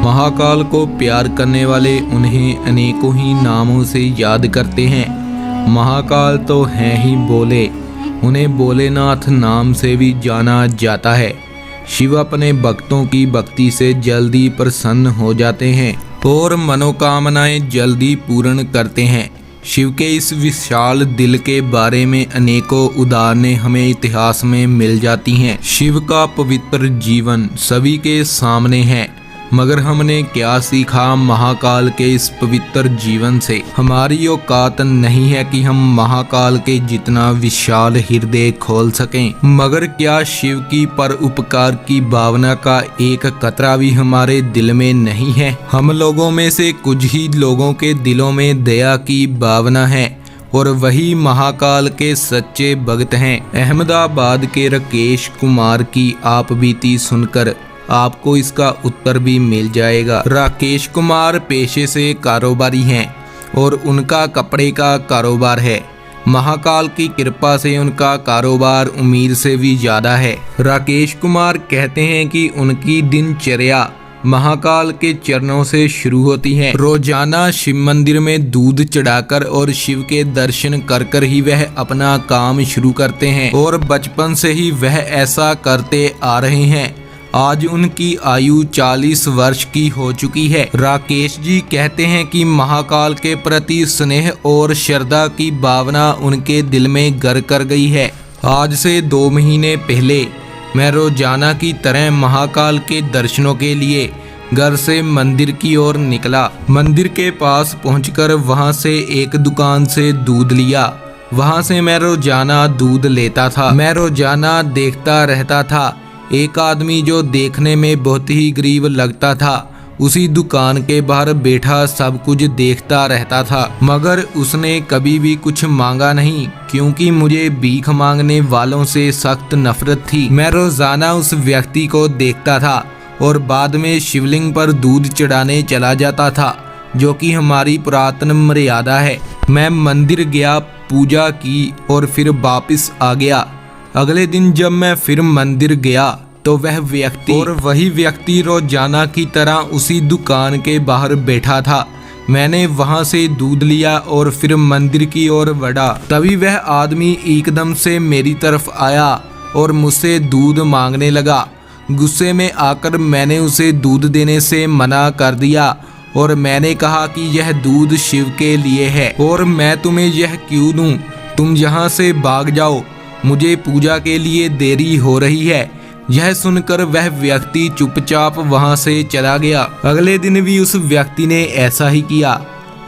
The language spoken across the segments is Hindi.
महाकाल को प्यार करने वाले उन्हें अनेकों ही नामों से याद करते हैं। महाकाल तो हैं ही बोले, उन्हें भोलेनाथ नाम से भी जाना जाता है। शिव अपने भक्तों की भक्ति से जल्दी प्रसन्न हो जाते हैं और मनोकामनाएं जल्दी पूर्ण करते हैं। शिव के इस विशाल दिल के बारे में अनेकों उदाहरणें हमें इतिहास में मिल जाती हैं। शिव का पवित्र जीवन सभी के सामने है, मगर हमने क्या सीखा महाकाल के इस पवित्र जीवन से? हमारी औकात नहीं है कि हम महाकाल के जितना विशाल हृदय खोल सकें, मगर क्या शिव की परोपकार की भावना का एक कतरा भी हमारे दिल में नहीं है? हम लोगों में से कुछ ही लोगों के दिलों में दया की भावना है और वही महाकाल के सच्चे भक्त हैं। अहमदाबाद के राकेश कुमार की आप बीती सुनकर आपको इसका उत्तर भी मिल जाएगा। राकेश कुमार पेशे से कारोबारी हैं और उनका कपड़े का कारोबार है। महाकाल की कृपा से उनका कारोबार उम्मीद से भी ज़्यादा है। राकेश कुमार कहते हैं कि उनकी दिनचर्या महाकाल के चरणों से शुरू होती है। रोजाना शिव मंदिर में दूध चढ़ाकर और शिव के दर्शन कर कर ही वह अपना काम शुरू करते हैं और बचपन से ही वह ऐसा करते आ रहे हैं। आज उनकी आयु 40 वर्ष की हो चुकी है। राकेश जी कहते हैं कि महाकाल के प्रति स्नेह और श्रद्धा की भावना उनके दिल में घर कर गई है। आज से 2 महीने पहले मैं रोजाना की तरह महाकाल के दर्शनों के लिए घर से मंदिर की ओर निकला। मंदिर के पास पहुंचकर वहां से एक दुकान से दूध लिया। वहां से मैं रोजाना दूध लेता था। मैं रोजाना देखता रहता था। एक आदमी जो देखने में बहुत ही गरीब लगता था उसी दुकान के बाहर बैठा सब कुछ देखता रहता था, मगर उसने कभी भी कुछ मांगा नहीं, क्योंकि मुझे भीख मांगने वालों से सख्त नफरत थी। मैं रोजाना उस व्यक्ति को देखता था और बाद में शिवलिंग पर दूध चढ़ाने चला जाता था, जो कि हमारी पुरातन मर्यादा है। मैं मंदिर गया, पूजा की और फिर वापस आ गया। अगले दिन जब मैं फिर मंदिर गया तो वह व्यक्ति और वही व्यक्ति रोजाना की तरह उसी दुकान के बाहर बैठा था। मैंने वहां से दूध लिया और फिर मंदिर की ओर बढ़ा। तभी वह आदमी एकदम से मेरी तरफ आया और मुझसे दूध मांगने लगा। गुस्से में आकर मैंने उसे दूध देने से मना कर दिया और मैंने कहा कि यह दूध शिव के लिए है और मैं तुम्हें यह क्यों दूं? तुम यहाँ से भाग जाओ, मुझे पूजा के लिए देरी हो रही है। यह सुनकर वह व्यक्ति चुपचाप वहां से चला गया। अगले दिन भी उस व्यक्ति ने ऐसा ही किया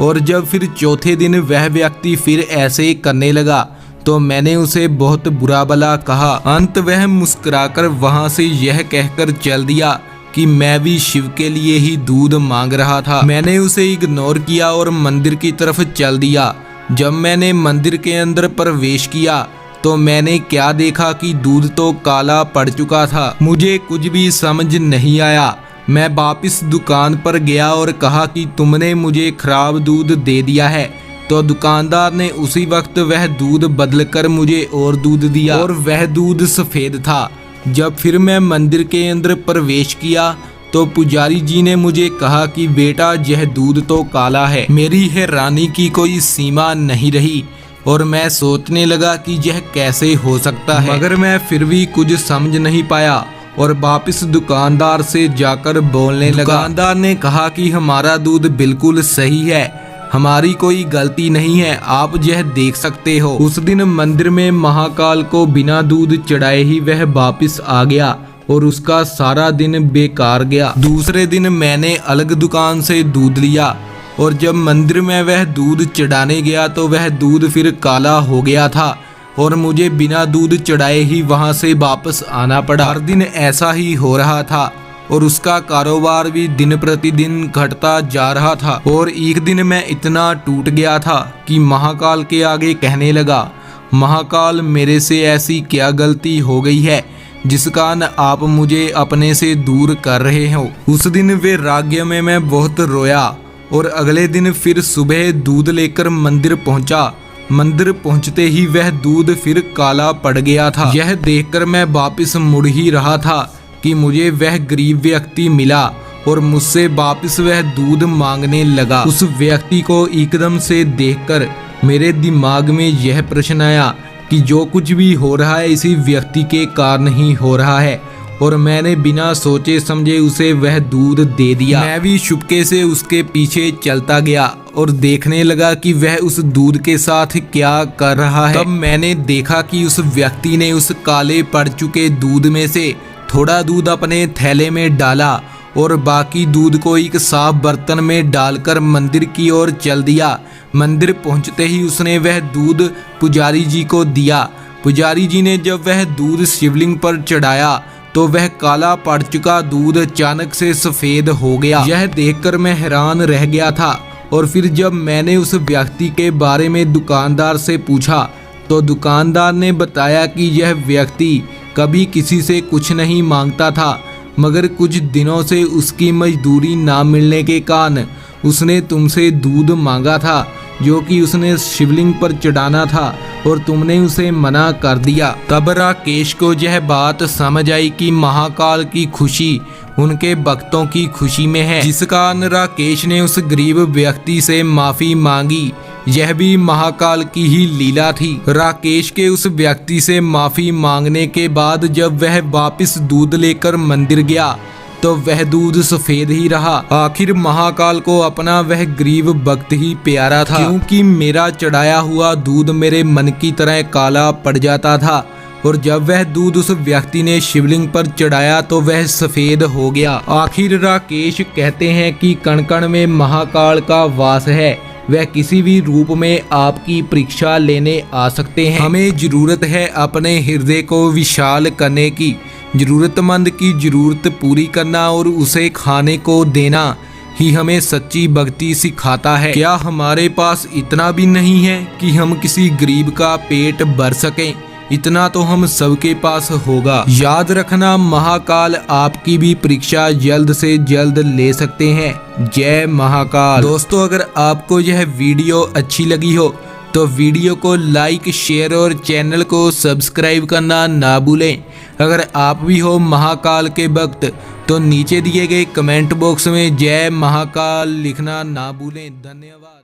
और जब फिर चौथे दिन वह व्यक्ति फिर ऐसे करने लगा तो मैंने उसे बहुत बुरा भला कहा। अंत वह मुस्कुराकर वहां से यह कहकर चल दिया कि मैं भी शिव के लिए ही दूध मांग रहा था। मैंने उसे इग्नोर किया और मंदिर की तरफ चल दिया। जब मैंने मंदिर के अंदर प्रवेश किया तो मैंने क्या देखा कि दूध तो काला पड़ चुका था। मुझे कुछ भी समझ नहीं आया। मैं वापस दुकान पर गया और कहा कि तुमने मुझे खराब दूध दे दिया है। तो दुकानदार ने उसी वक्त वह दूध बदलकर मुझे और दूध दिया और वह दूध सफ़ेद था। जब फिर मैं मंदिर के अंदर प्रवेश किया तो पुजारी जी ने मुझे कहा कि बेटा यह दूध तो काला है। मेरी हैरानी की कोई सीमा नहीं रही और मैं सोचने लगा कि यह कैसे हो सकता है, मगर मैं फिर भी कुछ समझ नहीं पाया और वापस दुकानदार से जाकर बोलने लगा। दुकानदार ने कहा कि हमारा दूध बिल्कुल सही है, हमारी कोई गलती नहीं है, आप यह देख सकते हो। उस दिन मंदिर में महाकाल को बिना दूध चढ़ाए ही वह वापस आ गया और उसका सारा दिन बेकार गया। दूसरे दिन मैंने अलग दुकान से दूध लिया और जब मंदिर में वह दूध चढ़ाने गया तो वह दूध फिर काला हो गया था और मुझे बिना दूध चढ़ाए ही वहां से वापस आना पड़ा। हर दिन ऐसा ही हो रहा था और उसका कारोबार भी दिन प्रतिदिन घटता जा रहा था। और एक दिन मैं इतना टूट गया था कि महाकाल के आगे कहने लगा, महाकाल मेरे से ऐसी क्या गलती हो गई है जिसका न आप मुझे अपने से दूर कर रहे हो। उस दिन वैराग्य में मैं बहुत रोया और अगले दिन फिर सुबह दूध लेकर मंदिर पहुंचा। मंदिर पहुंचते ही वह दूध फिर काला पड़ गया था। यह देखकर मैं वापस मुड़ ही रहा था कि मुझे वह गरीब व्यक्ति मिला और मुझसे वापस वह दूध मांगने लगा। उस व्यक्ति को एकदम से देखकर मेरे दिमाग में यह प्रश्न आया कि जो कुछ भी हो रहा है इसी व्यक्ति के कारण ही हो रहा है, और मैंने बिना सोचे समझे उसे वह दूध दे दिया। मैं भी चुपके से उसके पीछे चलता गया और देखने लगा कि वह उस दूध के साथ क्या कर रहा है। तब मैंने देखा कि उस व्यक्ति ने उस काले पड़ चुके दूध में से थोड़ा दूध अपने थैले में डाला और बाकी दूध को एक साफ बर्तन में डालकर मंदिर की ओर चल दिया। मंदिर पहुंचते ही उसने वह दूध पुजारी जी को दिया। पुजारी जी ने जब वह दूध शिवलिंग पर चढ़ाया तो वह काला पड़ चुका दूध अचानक से सफ़ेद हो गया। यह देखकर मैं हैरान रह गया था। और फिर जब मैंने उस व्यक्ति के बारे में दुकानदार से पूछा तो दुकानदार ने बताया कि यह व्यक्ति कभी किसी से कुछ नहीं मांगता था, मगर कुछ दिनों से उसकी मजदूरी ना मिलने के कारण उसने तुमसे दूध मांगा था जो कि उसने शिवलिंग पर चढ़ाना था और तुमने उसे मना कर दिया। तब राकेश को यह बात समझ आई कि महाकाल की खुशी उनके भक्तों की खुशी में है, जिस कारण राकेश ने उस गरीब व्यक्ति से माफी मांगी। यह भी महाकाल की ही लीला थी। राकेश के उस व्यक्ति से माफी मांगने के बाद जब वह वापस दूध लेकर मंदिर गया तो वह दूध सफेद ही रहा। आखिर महाकाल को अपना वह गरीब भक्त ही प्यारा था, क्योंकि मेरा चढ़ाया हुआ दूध मेरे मन की तरह काला पड़ जाता था और जब वह दूध उस व्यक्ति ने शिवलिंग पर चढ़ाया तो वह सफेद हो गया। आखिर राकेश कहते हैं कि कण कण में महाकाल का वास है, वह किसी भी रूप में आपकी परीक्षा लेने आ सकते हैं। हमें जरूरत है अपने हृदय को विशाल करने की, जरूरतमंद की जरूरत पूरी करना और उसे खाने को देना ही हमें सच्ची भक्ति सिखाता है। क्या हमारे पास इतना भी नहीं है कि हम किसी गरीब का पेट भर सकें? इतना तो हम सबके पास होगा। याद रखना, महाकाल आपकी भी परीक्षा जल्द से जल्द ले सकते हैं। जय महाकाल। दोस्तों, अगर आपको यह वीडियो अच्छी लगी हो तो वीडियो को लाइक, शेयर और चैनल को सब्सक्राइब करना ना भूलें। अगर आप भी हो महाकाल के भक्त तो नीचे दिए गए कमेंट बॉक्स में जय महाकाल लिखना ना भूलें। धन्यवाद।